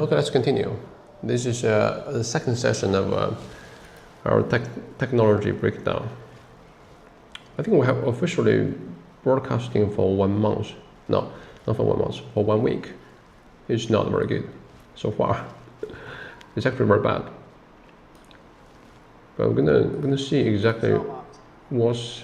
Okay, let's continue. This is the second session of our technology breakdown. I think we have officially broadcasting for 1 month. No, not for 1 month, for 1 week. It's not very good so far. It's actually very bad. But we're gonna see exactly what's.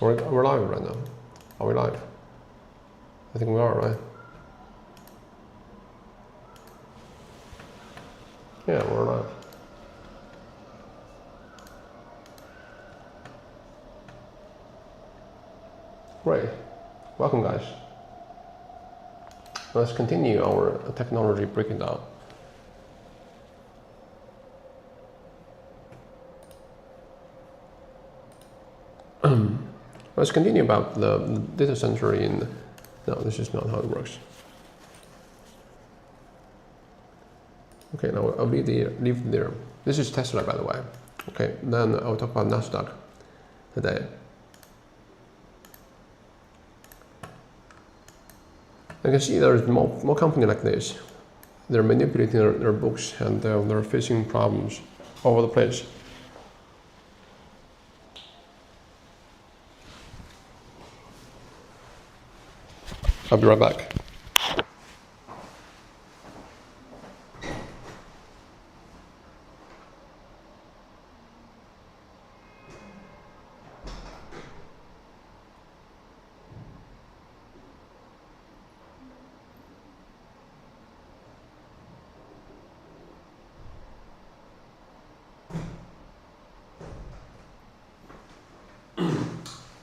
We're live right now. Are we live? I think we are, right? Yeah, we're live. Great. Welcome, guys. Let's continue our technology breakdown. Let's continue about the data center in. No, this is not how it works. Okay, now I'll leave there. This is Tesla, by the way. Okay, then I'll talk about Nasdaq today. You can see there's more company like this. They're manipulating their books and they're facing problems all over the place. I'll be right back.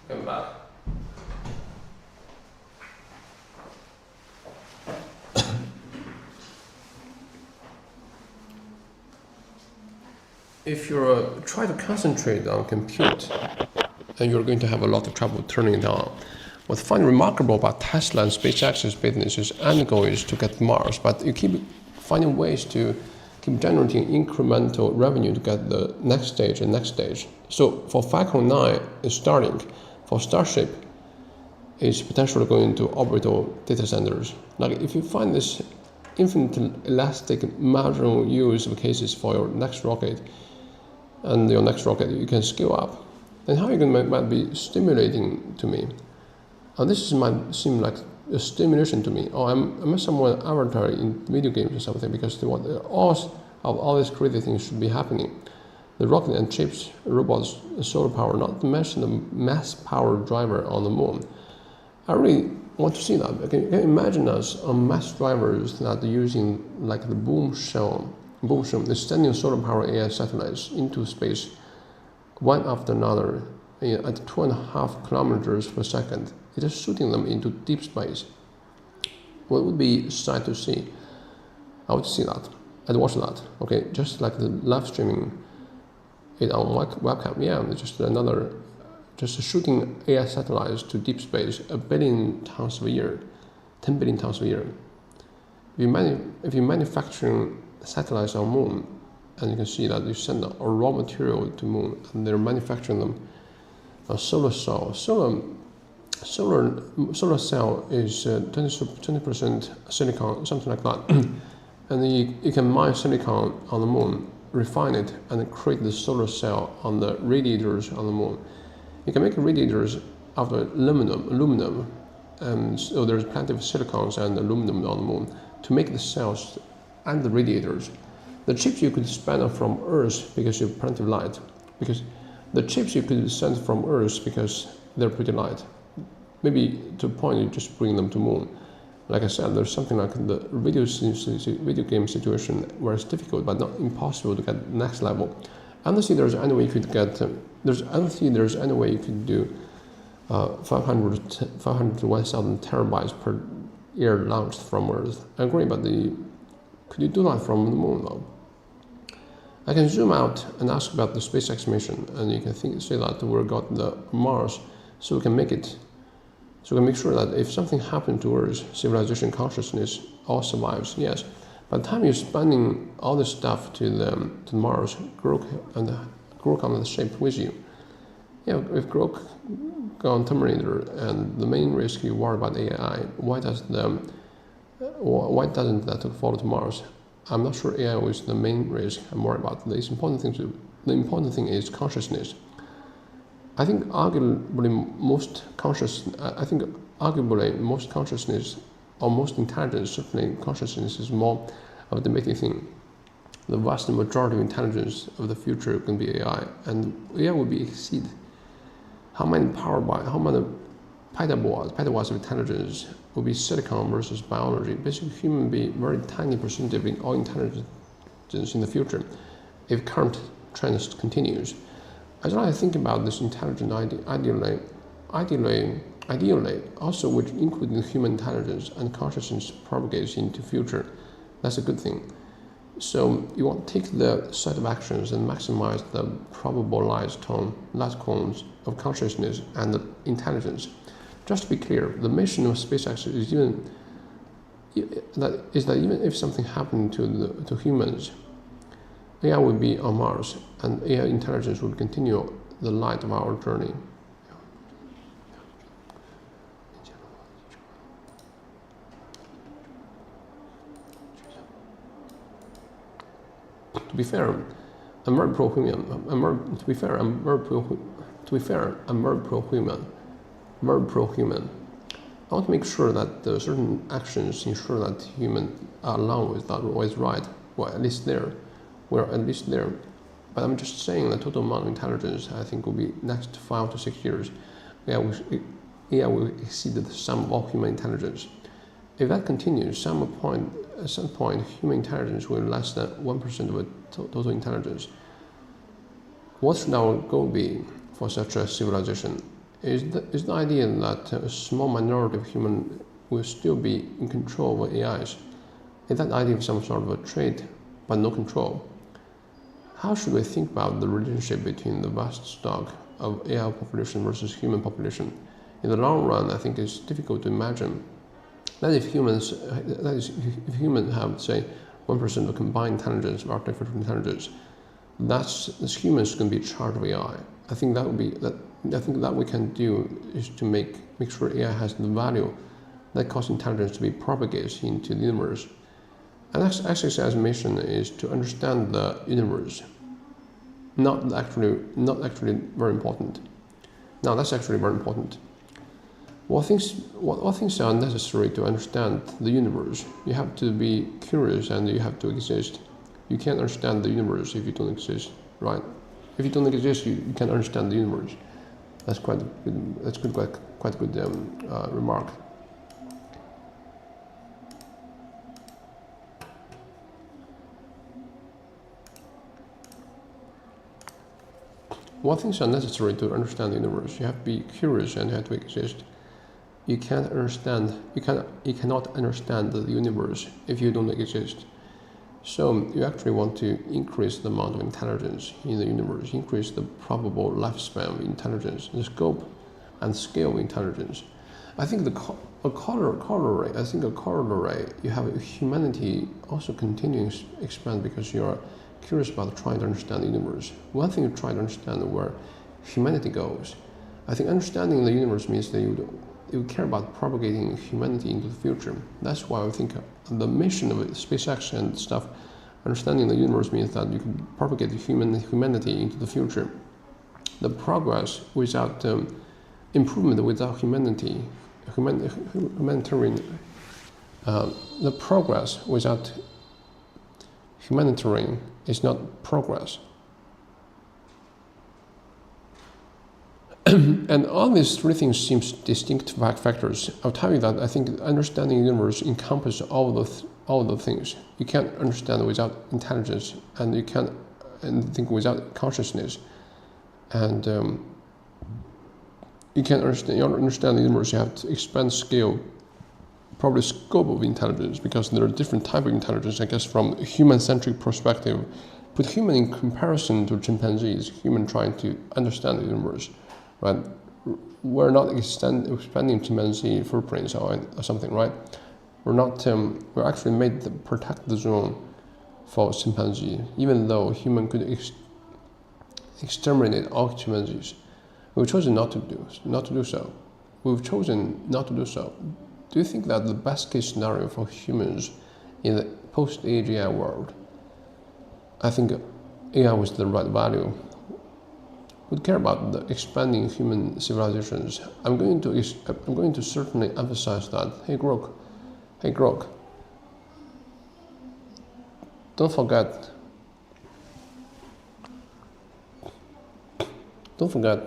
Come back. If you're try to concentrate on compute, and you're going to have a lot of trouble turning it on. What I find remarkable about Tesla and SpaceX's businesses end goal is to get to Mars, but you keep finding ways to keep generating incremental revenue to get the next stage and next stage. So for Falcon 9 is starting, for Starship is potentially going to orbital data centers. Like if you find this infinite elastic marginal use of cases for your next rocket, and your next rocket you can scale up, then how you can might be stimulating to me. And this might seem like a stimulation to me. Oh, I'm someone avatar in video games or something, because they want all these crazy things should be happening. The rocket and chips, robots, solar power, not to mention the mass power driver on the moon. I really want to see that. Can you imagine us on mass drivers that are using like the boom shell, they're sending solar power AI satellites into space one after another at 2.5 kilometers per second. It is shooting them into deep space. What would be sight to see? I would see that. I'd watch that. Okay, just like the live streaming it on webcam. Yeah, it's just shooting AI satellites to deep space 1 billion tons a year, 10 billion tons a year. If you're manufacturing satellites on moon, and you can see that you send a raw material to moon, and they're manufacturing them. A solar cell. Solar cell is 20% silicon, something like that. And you can mine silicon on the moon, refine it, and create the solar cell on the radiators on the moon. You can make radiators out of aluminum, and so there's plenty of silicons and aluminum on the moon to make the cells and the radiators. The chips you could send from Earth because you have plenty of light. Because the chips you could send from Earth because they're pretty light. Maybe to a point you just bring them to moon. Like I said, there's something like the video game situation where it's difficult but not impossible to get next level. I don't see there's any way you could get. I don't see there's any way you could do 500 to 1,000 terabytes per year launched from Earth. I agree, but could you do that from the moon though? I can zoom out and ask about the SpaceX mission, and you can say that we got the Mars, so we can make it. So we can make sure that if something happened to Earth, civilization, consciousness all survives. Yes, by the time you're spending all this stuff to Mars, Grok on the ship with you. Yeah, if Grok gone Terminator, and the main risk you worry about AI, why doesn't that follow to Mars? I'm not sure AI is the main risk I'm worried about. The important thing is consciousness. I think arguably most consciousness or most intelligence, certainly consciousness, is more of a debating thing. The vast majority of intelligence of the future can be AI, and AI will exceed how many petawatts of intelligence will be silicon versus biology. Basically, human will be very tiny percentage of all intelligence in the future if current trends continues. As I think about this intelligence ideally, also which including human intelligence and consciousness propagates into future, that's a good thing. So you want to take the set of actions and maximize the probable lifetimes of consciousness and intelligence. Just to be clear, the mission of SpaceX is that even if something happened to humans, AI will be on Mars, and AI intelligence will continue the light of our journey. To be fair, I'm very pro-human. Very pro-human. I want to make sure that certain actions ensure that humans are along with that always right. Well, at least there. We're at least there. But I'm just saying the total amount of intelligence, I think, will be next 5 to 6 years. AI will exceed the sum of all human intelligence. If that continues, at some point, human intelligence will be less than 1% of total intelligence. What should our goal be for such a civilization? Is the idea that a small minority of humans will still be in control of AIs? Is that idea of some sort of a trade, but no control? How should we think about the relationship between the vast stock of AI population versus human population? In the long run, I think it's difficult to imagine that if humans have, say, 1% of combined intelligence of artificial intelligence, that's humans going to be charged of AI. I think that we can do is to make sure AI has the value that causes intelligence to be propagated into the universe. And XXI's mission is to understand the universe. Not actually very important. No, that's actually very important. What things are necessary to understand the universe? You have to be curious and you have to exist. You can't understand the universe if you don't exist, right? If you don't exist, you can't understand the universe. That's quite a good remark. What things are necessary to understand the universe? You have to be curious and you have to exist. You cannot understand the universe if you don't exist. So you actually want to increase the amount of intelligence in the universe, increase the probable lifespan of intelligence, the scope and scale of intelligence. I think a corollary, you have humanity also continuing to expand because you are curious about trying to understand the universe. One thing you try to understand where humanity goes. I think understanding the universe means that you care about propagating humanity into the future. That's why I think the mission of SpaceX and stuff, understanding the universe means that you can propagate humanity into the future. The progress without improvement without humanitarian, the progress without humanitarian is not progress. And all these three things seem distinct factors. I'll tell you that I think understanding the universe encompasses all the things. You can't understand without intelligence, and you can't and think without consciousness. And you can understand. You understand the universe. You have to expand scale, probably scope of intelligence, because there are different type of intelligence. I guess from a human-centric perspective, put human in comparison to chimpanzees. Human trying to understand the universe, right? We're not expanding chimpanzee footprints or something, right? We're not. We're actually made to protect the zone for chimpanzee, even though human could exterminate all chimpanzees. We've chosen not to do so. We've chosen not to do so. Do you think that the best case scenario for humans in the post-AI world, I think AI with the right value, would care about the expanding human civilizations? I'm going to certainly emphasize that. Hey Grok, don't forget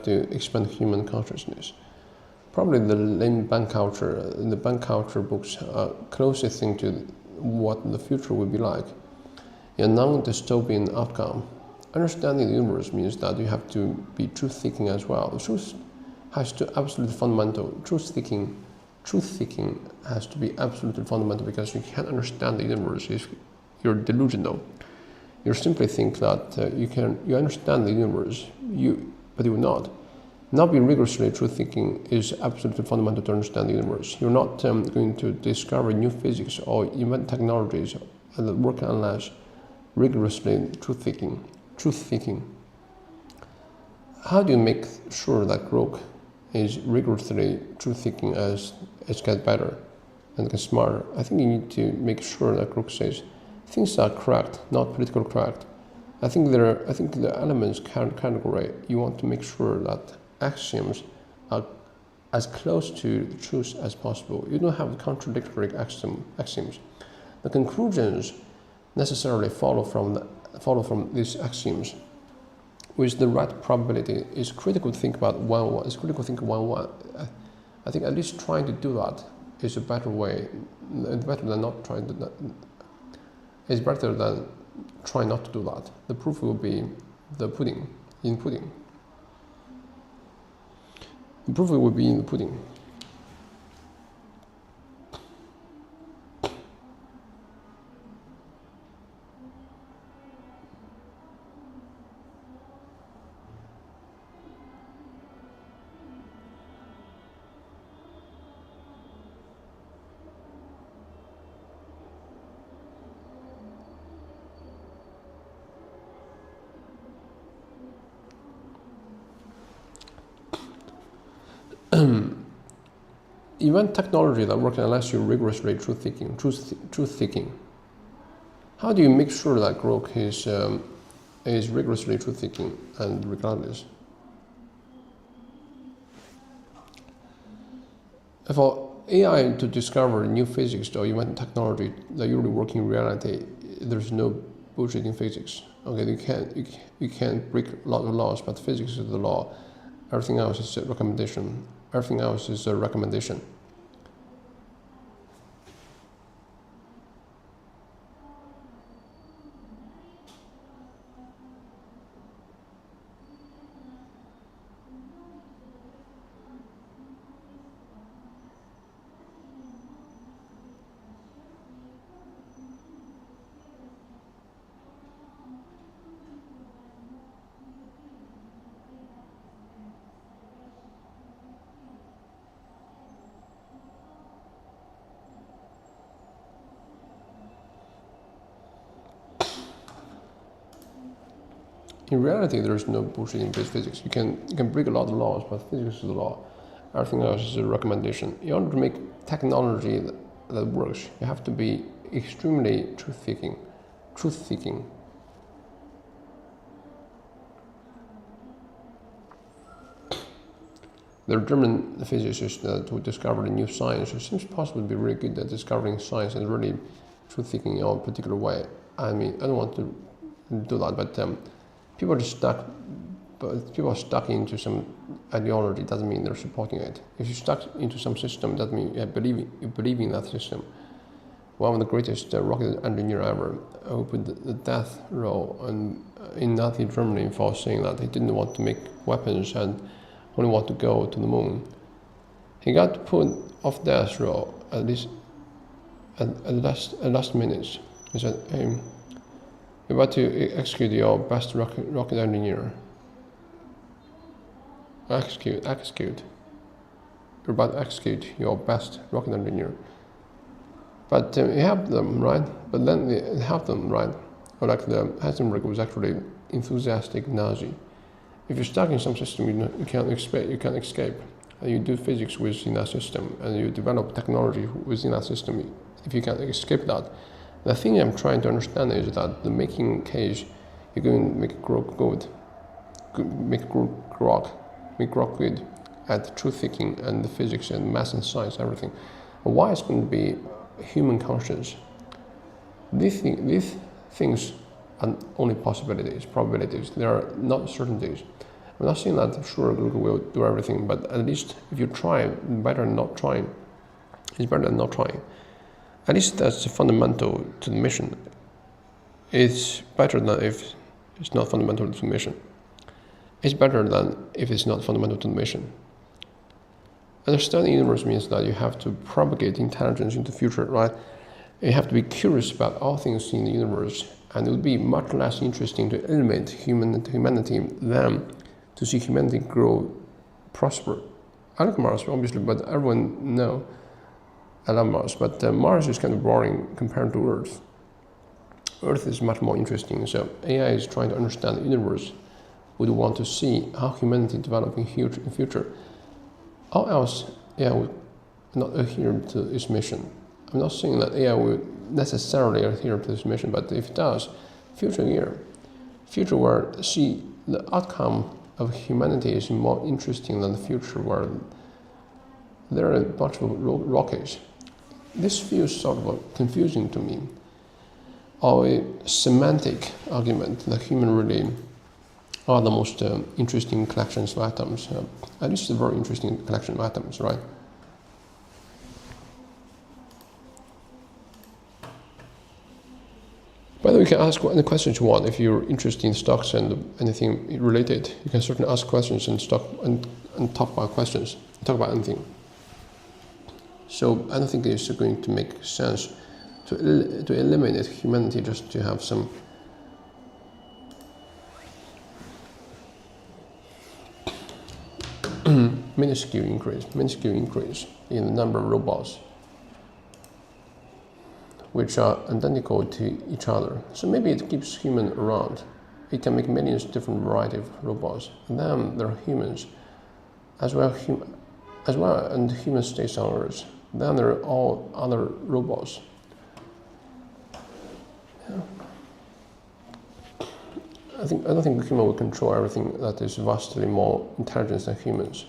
to expand human consciousness. Probably the lame bank culture, the bank culture books are closest thing to what the future will be like. A non-dystopian outcome. Understanding the universe means that you have to be truth-seeking as well. The truth has to absolutely fundamental. Truth-seeking has to be absolutely fundamental, because you can't understand the universe if you're delusional. You simply think that you understand the universe, but you will not. Not being rigorously truth-seeking is absolutely fundamental to understand the universe. You're not going to discover new physics or invent technologies that work unless rigorously truth-seeking. How do you make sure that Grok is rigorously truth-seeking as it gets better and gets smarter? I think you need to make sure that Grok says things are correct, not politically correct. I think the elements category, you want to make sure that axioms are as close to the truth as possible. You don't have contradictory axioms. The conclusions necessarily follow from these axioms with the right probability. It's critical to think about one. It's critical to think one. I think at least trying to do that is a better way. It's better than not trying to. It's better than trying not to do that. The proof will be the pudding. The proof will be in the pudding. Event technology that works unless you're rigorously truth-seeking. How do you make sure that Grok is rigorously truth-seeking and regardless? For AI to discover new physics or event technology that usually work in reality, there's no bullshitting physics. Okay, you can't break a lot of laws, but physics is the law. Everything else is a recommendation. In reality, there is no bullshit in base physics. You can break a lot of laws, but physics is the law. Everything else is a recommendation. In order to make technology that works, you have to be extremely truth-seeking. There are German physicists who discovered a new science. It seems possible to be really good at discovering science and really truth-seeking in a particular way. I mean, I don't want to do that, but people are stuck into some ideology. Doesn't mean they're supporting it. If you're stuck into some system, doesn't mean you believe in that system. one of the greatest rocket engineer ever, who put the death row in Nazi Germany for saying that he didn't want to make weapons and only want to go to the moon. He got put off death row at least at last minute. He said, "Hey, you're about to execute your best rocket engineer. Execute. You're about to execute your best rocket engineer." But it helped them, right? But then it helped them, right? Or like the Heisenberg was actually enthusiastic Nazi. If you're stuck in some system, you can't escape. And you do physics within that system, and you develop technology within that system. If you can't escape that, the thing I'm trying to understand is that the making case, you're going to make grok good, make grok good at truth seeking and the physics and math and science, everything. Why it's going to be human conscience? These things are only possibilities, probabilities. They are not certainties. I'm not saying that sure Google will do everything, but at least if you try, better than not trying. It's better than not trying. At least that's fundamental to the mission. It's better than if it's not fundamental to the mission. It's better than if it's not fundamental to the mission. Understanding the universe means that you have to propagate intelligence into the future, right? You have to be curious about all things in the universe, and it would be much less interesting to eliminate humanity than to see humanity grow, prosper. I like Mars, obviously, but everyone knows I love Mars, but Mars is kind of boring compared to Earth. Earth is much more interesting, so AI is trying to understand the universe. We want to see how humanity develops in future. How else AI would not adhere to its mission? I'm not saying that AI will necessarily adhere to this mission, but if it does, future where see the outcome of humanity is more interesting than the future where there are a bunch of rockets. This feels sort of confusing to me, or a semantic argument that human really are the most interesting collections of atoms. At least a very interesting collection of atoms, right? By the way, you can ask any questions you want. If you're interested in stocks and anything related, you can certainly ask questions and talk about questions, talk about anything. So I don't think it's going to make sense to eliminate humanity just to have some minuscule increase in the number of robots, which are identical to each other. So maybe it keeps human around. It can make millions different variety of robots. And then there are humans, as well, and human stays on Earth. Then there are all other robots. Yeah. I don't think human will control everything that is vastly more intelligent than humans.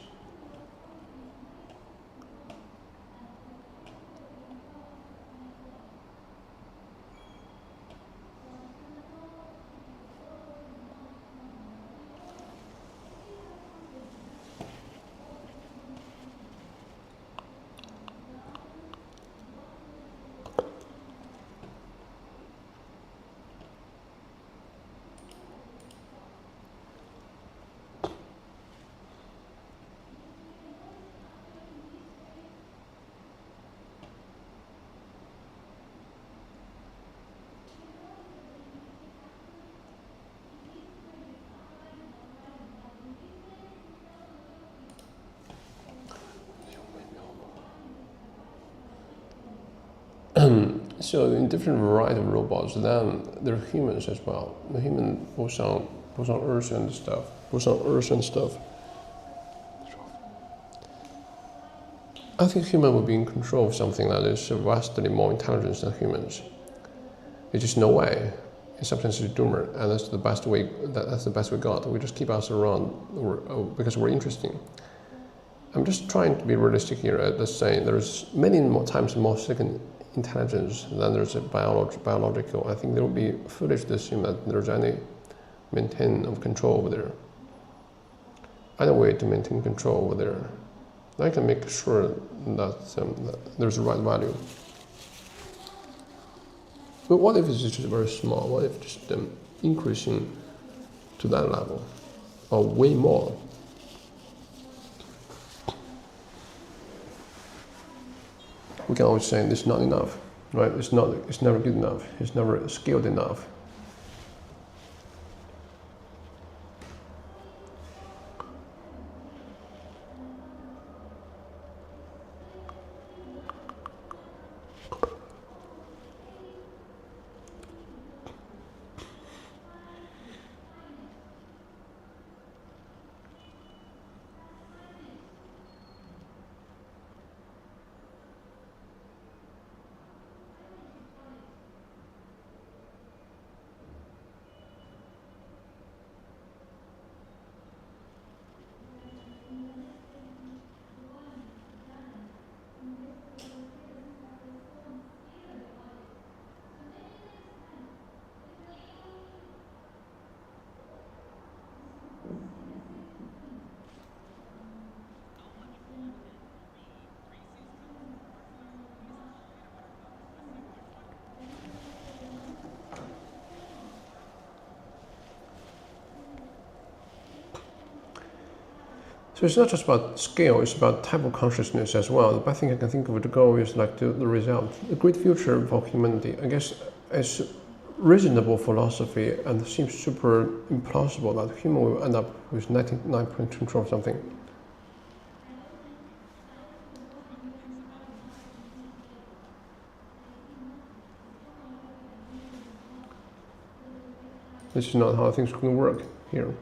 So in different variety of robots, then there are humans as well. The human goes on Earth and stuff. I think human will be in control of something that is vastly more intelligent than humans. It's just no way. It's sometimes a tumor, and that's the best way. That's the best we got. We just keep us around because we're interesting. I'm just trying to be realistic here. Let's say there's many more times more second intelligence than there's a biological. I think there would be foolish to assume that there's any maintain of control over there. Any way to maintain control over there. I can make sure that there's the right value. But what if it's just very small? What if just increasing to that level, or way more? We can always say this is not enough, right? It's never good enough. It's never skilled enough. So it's not just about scale, it's about type of consciousness as well. The best thing I can think of to go is like the result. The great future for humanity, I guess, is reasonable philosophy and seems super implausible that human will end up with 99% control of something. This is not how things can work here.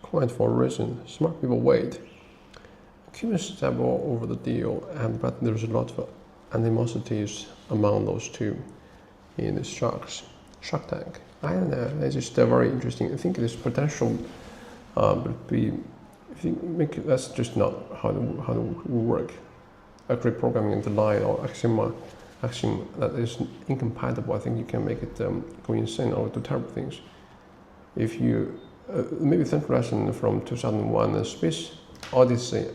Quite for a reason. Smart people wait. Humans step all over the deal, but there's a lot of animosities among those two in the Shark Tank. I don't know. It's just very interesting. I think this potential would be. If you make that's just not how it work. Actually, programming the line or axiom that is incompatible. I think you can make it go insane or do terrible things. If you maybe the central lesson from 2001, Space Odyssey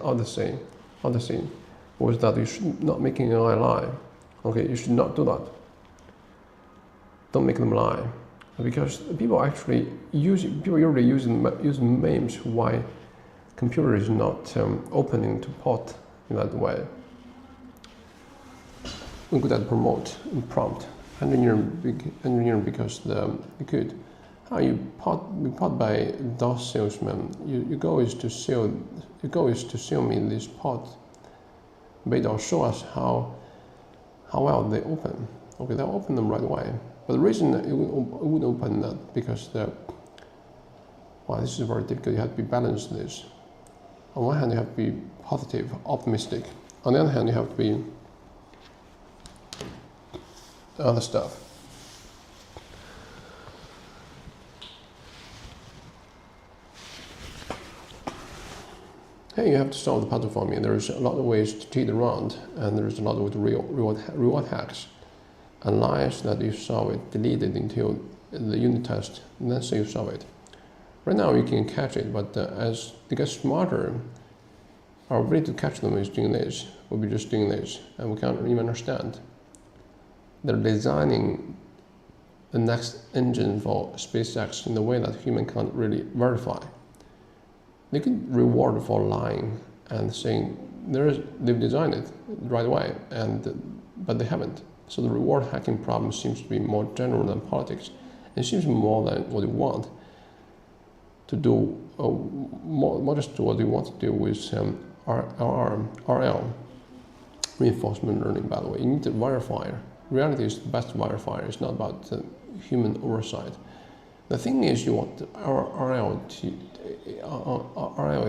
was that you should not make an AI lie. Okay, you should not do that. Don't make them lie, because people usually using memes why computer is not opening to port in that way. We're good at promote and prompt engineering because you could. How you pot by DOS salesman. Your goal is to sell me this pot. Beidou show us how well they open. Okay, they'll open them right away. But the reason it would open that because this is very difficult. You have to be balanced. This. On one hand, you have to be positive, optimistic. On the other hand, you have to be other stuff. Hey, you have to solve the puzzle for me. There's a lot of ways to cheat around, and there's a lot of reward hacks. And lies that you solve it, delete it until the unit test, and then say you solve it. Right now you can catch it, but as they get smarter, our ability to catch them is doing this. We'll be just doing this, and we can't even understand. They're designing the next engine for SpaceX in the way that human can't really verify. They could reward for lying and saying they've designed it right away, but they haven't. So the reward hacking problem seems to be more general than politics. It seems more than what you want to do, more just what you want to do with RL, reinforcement learning, by the way. You need a verifier. Reality is the best verifier. It's not about human oversight. The thing is, you want RL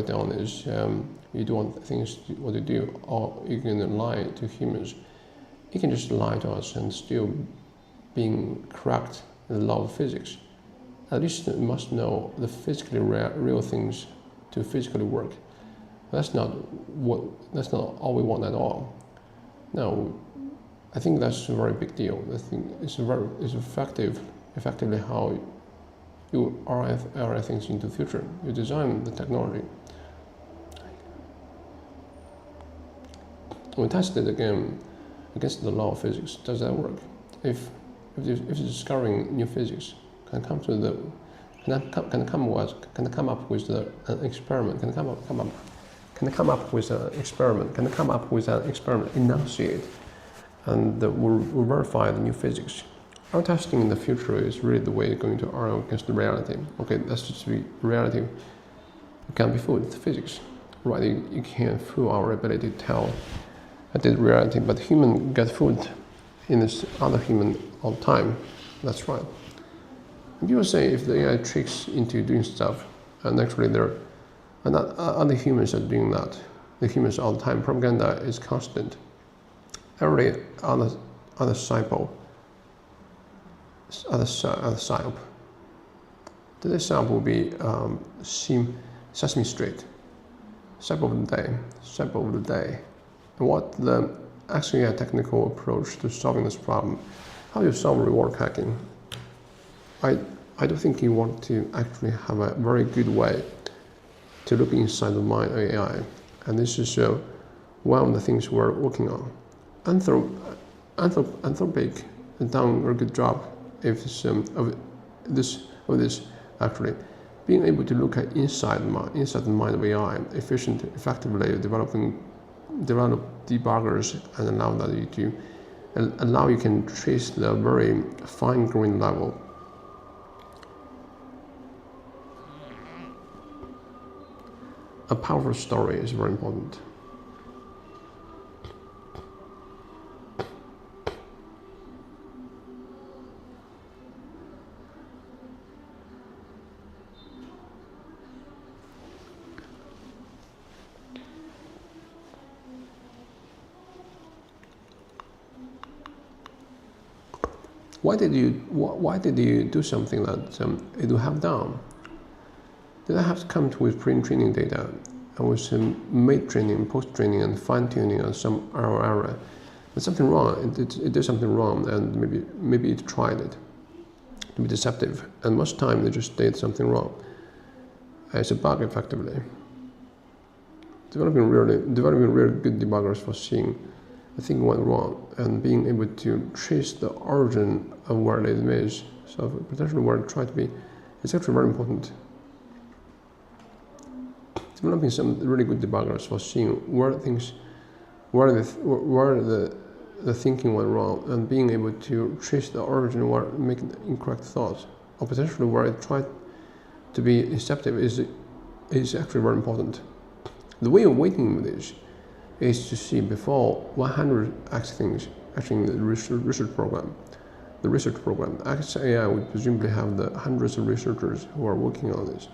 down is you do want things what you do, or you can lie to humans. You can just lie to us and still being correct in the law of physics. At least you must know the physically real things to physically work. That's not all we want at all. No, I think that's a very big deal. I think it's effectively how you RF things into the future. You design the technology. We tested again against the law of physics. Does that work? If discovering new physics can come up with an experiment, enunciate, and we'll verify the new physics. Our testing in the future is really the way going to argue against the reality. Okay, that's just be reality. You can't be fooled with physics, right? You can't fool our ability to tell that is reality, but human get fooled in this other human all the time. That's right. And people say if the AI tricks into doing stuff, and actually other humans are doing that. The humans all the time. Propaganda is constant. Every other psyop. Today's psyop will be Sesame Street. Psyop of the day. And what actually a technical approach to solving this problem? How do you solve reward hacking? I don't think you want to actually have a very good way to look inside the mind of AI, and this is one of the things we're working on. Anthropic has done a very good job of this actually being able to look at inside the mind of AI, effectively develop debuggers and allow you can trace the very fine-grained level. A powerful story is very important. Why did you do something that it would have done? Did I have to come with pre-training data and with some mid-training, post-training, and fine-tuning and some error? There's something wrong. It did something wrong, and maybe it tried it to be deceptive. And most time they just did something wrong. It's a bug, effectively. Developing really good debuggers for seeing the thing went wrong and being able to trace the origin of where it is. So potentially where it tried to be, it's actually very important. Developing some really good debuggers for seeing where things where the thinking went wrong, and being able to trace the origin where making incorrect thoughts, or potentially where it tried to be deceptive, is actually very important. The way of weighting this is to see before 100 X things actually in the research program. The research program, XAI would presumably have the hundreds of researchers who are working on this.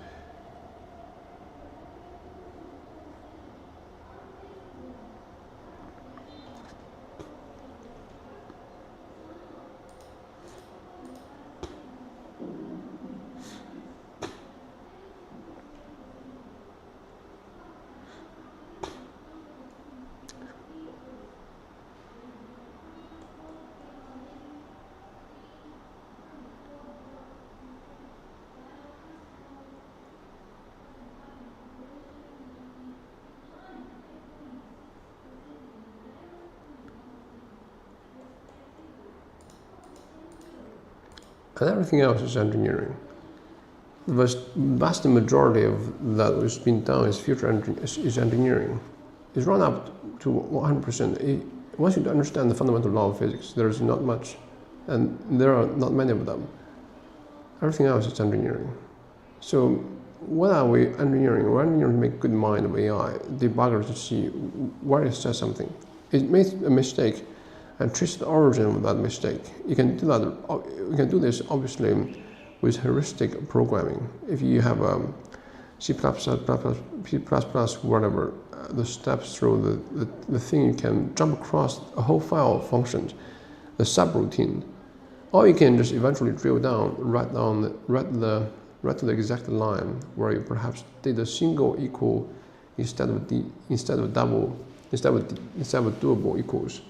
And everything else is engineering. The vast majority of that which has been done is is engineering. It's run up to 100%. Once you understand the fundamental law of physics, there is not much, and there are not many of them. Everything else is engineering. So what are we engineering? We're engineering to make good mind of AI, debugger to see where it says something. It made a mistake and trace the origin of that mistake. You can do that. You can do this obviously with heuristic programming. If you have C++, C++, whatever, the steps through the thing, you can jump across a whole file of functions, the subroutine, or you can just eventually drill down, write to the exact line where you perhaps did a single equal instead of doable equals.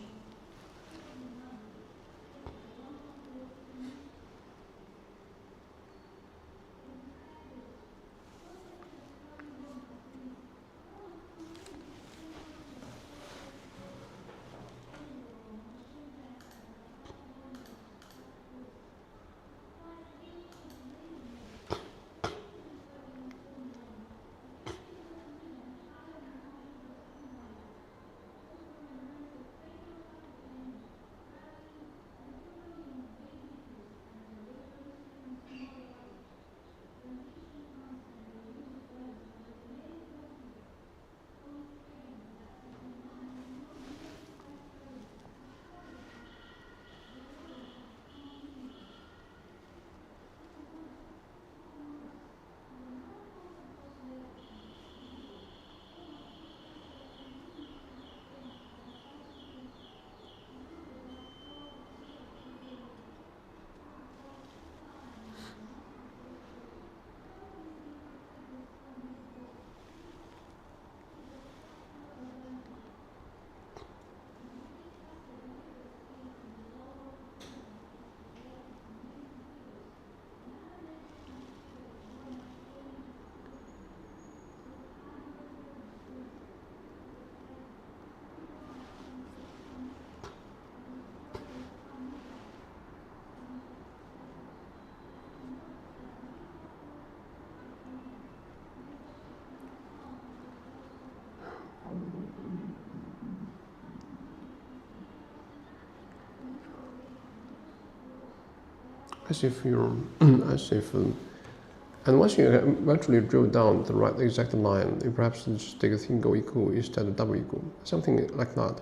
And once you eventually drill down the right exact line, you perhaps just take a single equal instead of double equal, something like that.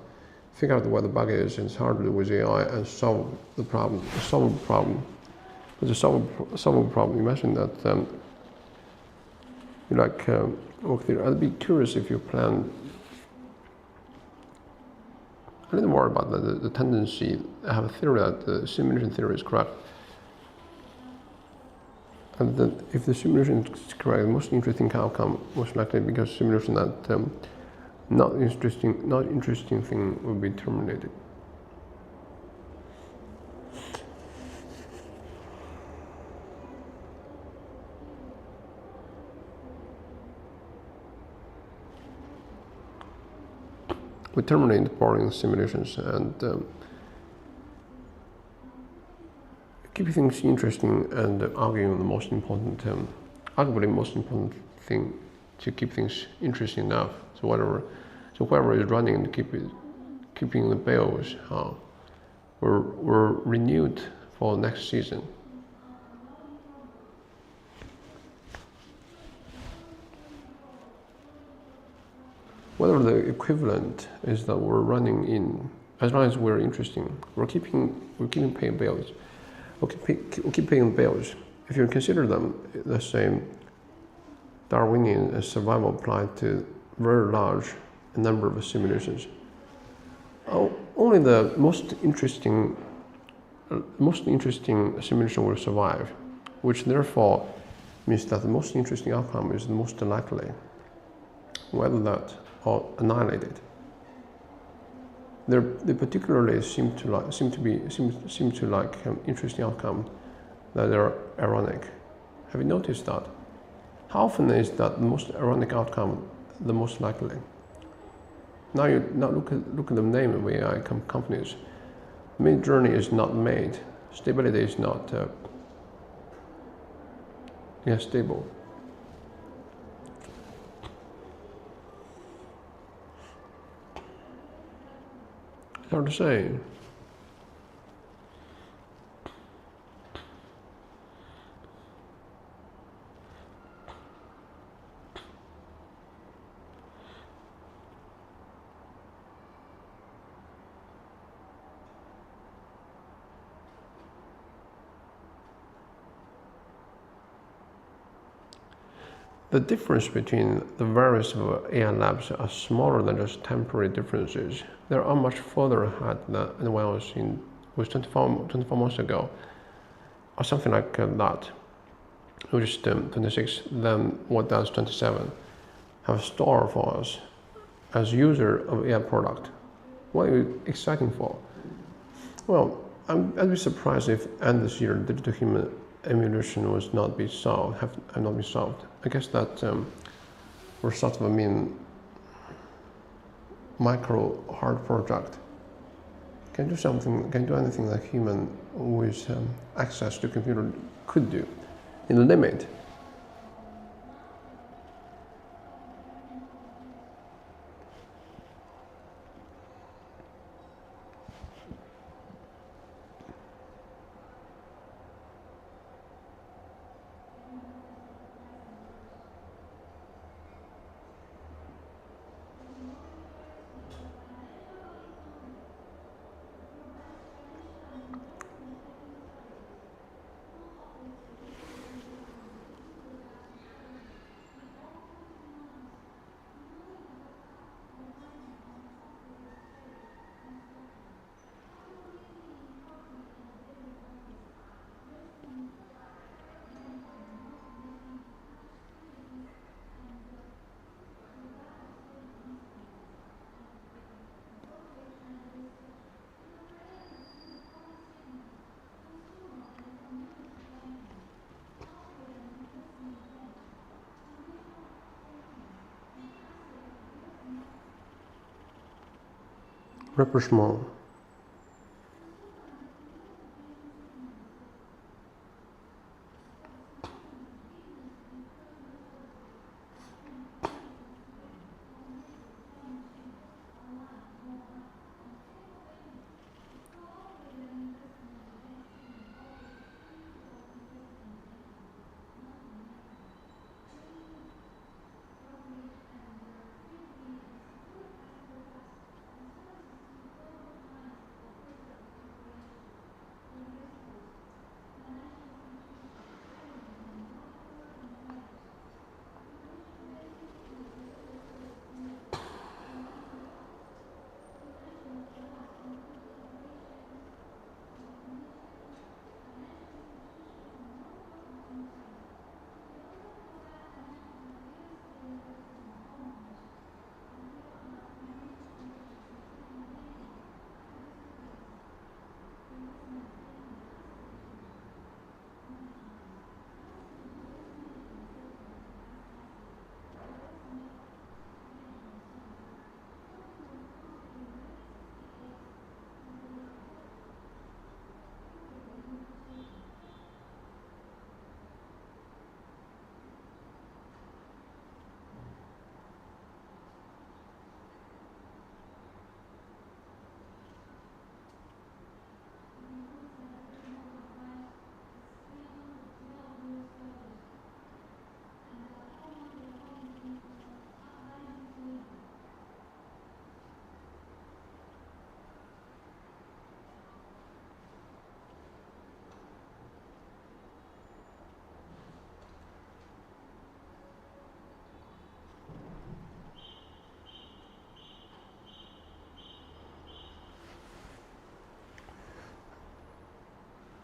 Figure out where the bug is, and it's hard to do with AI, and solve the problem. But to solve a problem, imagine that you work there. I'd be curious if you plan a little more about the tendency. I have a theory that the simulation theory is correct. And that if the simulation is correct, the most interesting outcome, most likely because simulation that not interesting thing will be terminated. We terminate boring simulations and keep things interesting and arguing the most important, arguably most important thing to keep things interesting enough. So whoever is running to keep it keeping the bills were renewed for next season. Whether the equivalent is that we're running in, as long as we're interesting, we're keeping paying bills. We'll keep paying bills. If you consider them the same Darwinian survival applied to very large number of simulations, only the most interesting simulation will survive, which therefore means that the most interesting outcome is the most likely, whether that or annihilated. They particularly seem to like interesting outcome that are ironic. Have you noticed that? How often is that the most ironic outcome the most likely? Now look at the name of AI companies. Midjourney is not made. Stability is not stable. It's hard to say. The difference between the various AI labs are smaller than just temporary differences. They are much further ahead than anyone else was 24 months ago, or something like that. Which is 26, then what does 27 have store for us as user of AI product? What are you exciting for? Well, I'd be surprised if end this year digital human emulation was not be solved. Have not been solved. I guess that we're sort of micro hard project. Can do anything that human with access to computer could do, in the limit. Rapprochement.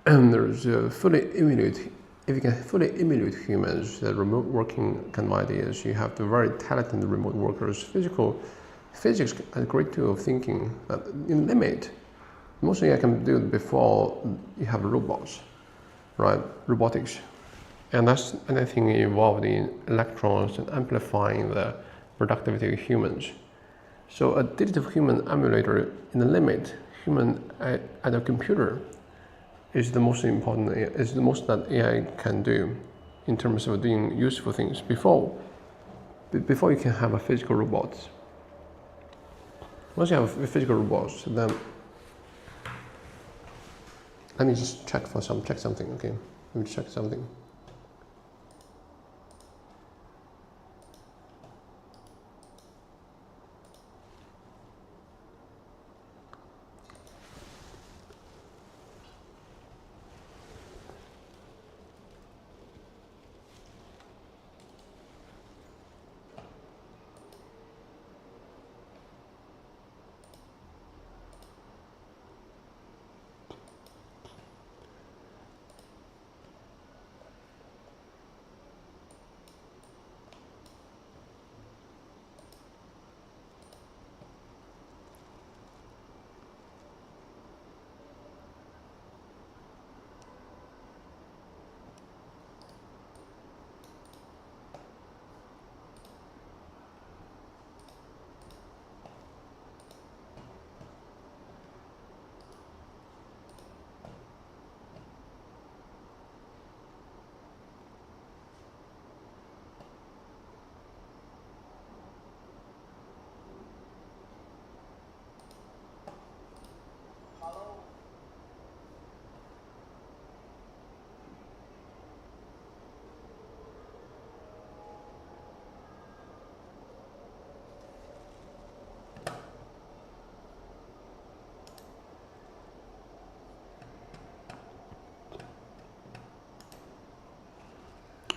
And there's fully emulate. If you can fully emulate humans, the remote working kind of ideas, you have the very talented remote workers. Physics is a great tool of thinking that in limit, mostly I can do it before you have robots, right? Robotics. And that's anything involved in electrons and amplifying the productivity of humans. So a digital human emulator in the limit, human at a computer is the most important, is the most that AI can do in terms of doing useful things before you can have a physical robot. Once you have a physical robots, then let me just check something, okay? Let me check something.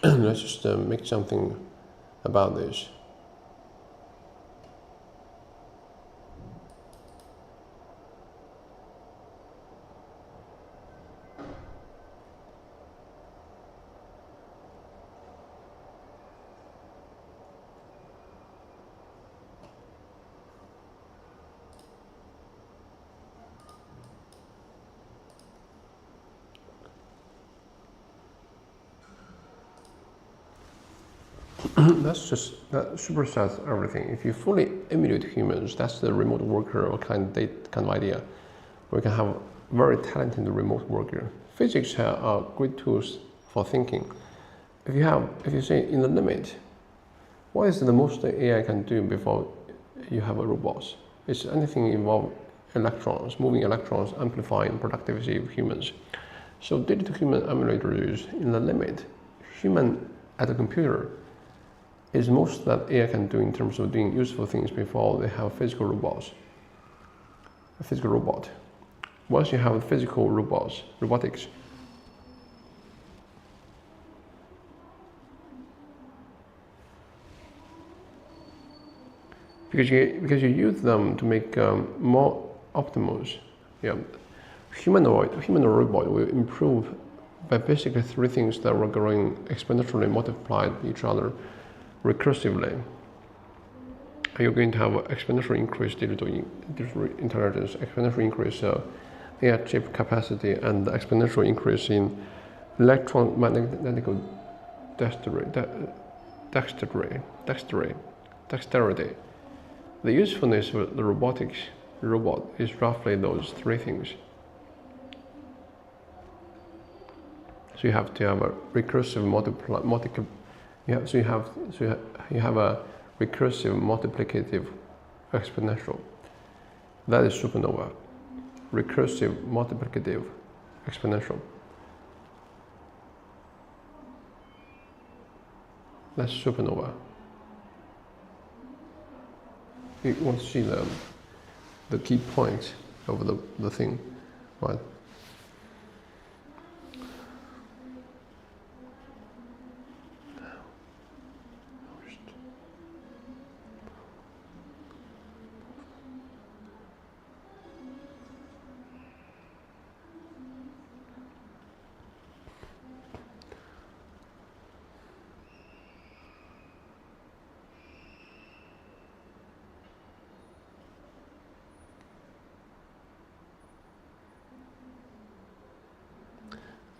Let's just make something about this. That supersets everything. If you fully emulate humans, that's the remote worker or kind of idea. We can have very talented remote worker. Physics are great tools for thinking. If you say in the limit, what is the most AI can do before you have a robot? It's anything involve electrons, moving electrons, amplifying productivity of humans. So digital human emulators in the limit, human at a computer is most that AI can do in terms of doing useful things before they have physical robots. A physical robot. Once you have physical robotics, because you use them to make more optimals. Yeah, human or robot will improve by basically three things that were growing exponentially multiplied each other recursively. You're going to have exponential increase digital intelligence, exponential increase AI chip capacity, and exponential increase in electromagnetic dexterity. The usefulness of the robot is roughly those three things. So you have to have a recursive you have a recursive multiplicative exponential. That is supernova. Recursive multiplicative exponential. That's supernova. You want to see the key points of the thing, right?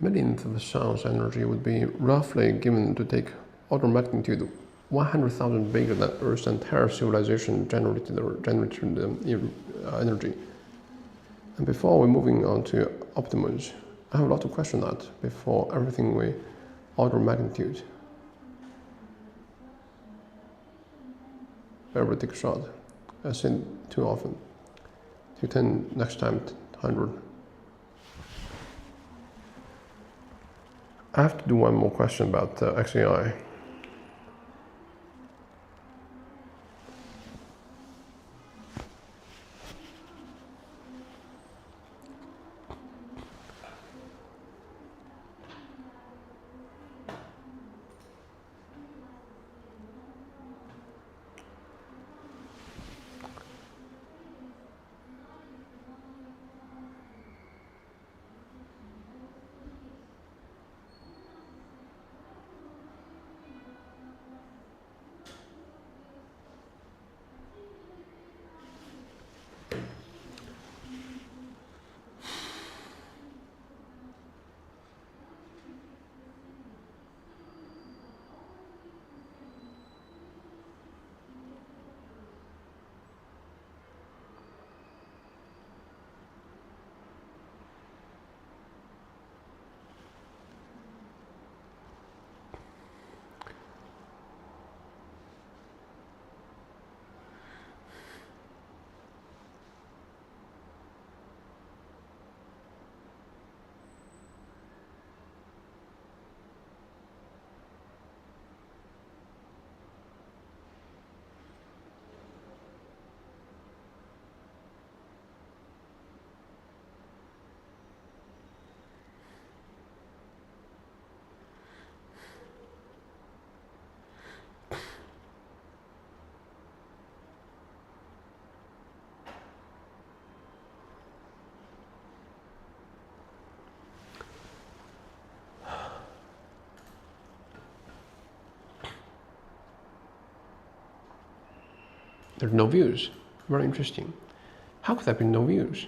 millionth of sound's energy would be roughly given to take order of magnitude 100,000 bigger than Earth's entire civilization generated energy. And before we're moving on to Optimus, I have a lot to question that before everything we order of magnitude. Every take a shot. I've seen too often. To 10 next time, 100. I have to do one more question about XAI. There's no views. Very interesting. How could there be no views?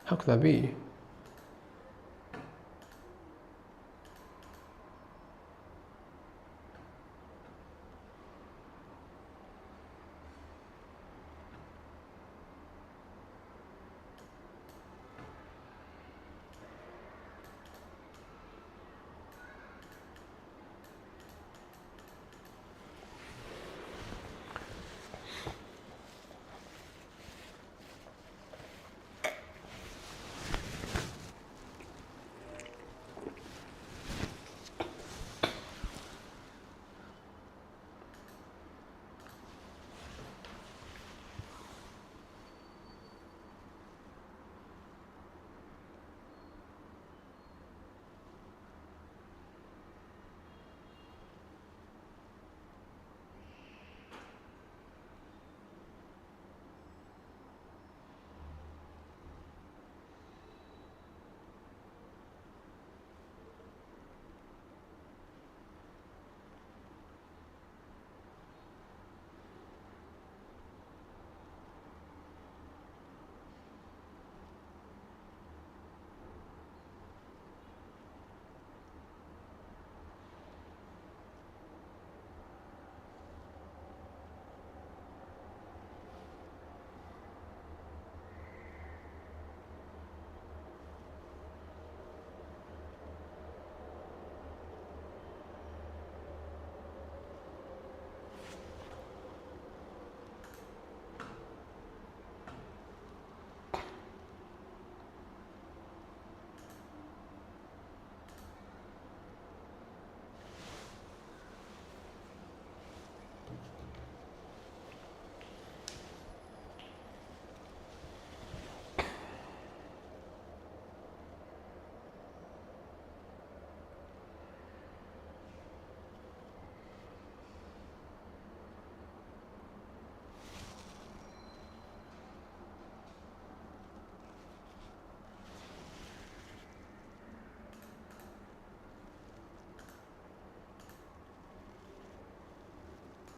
How could that be?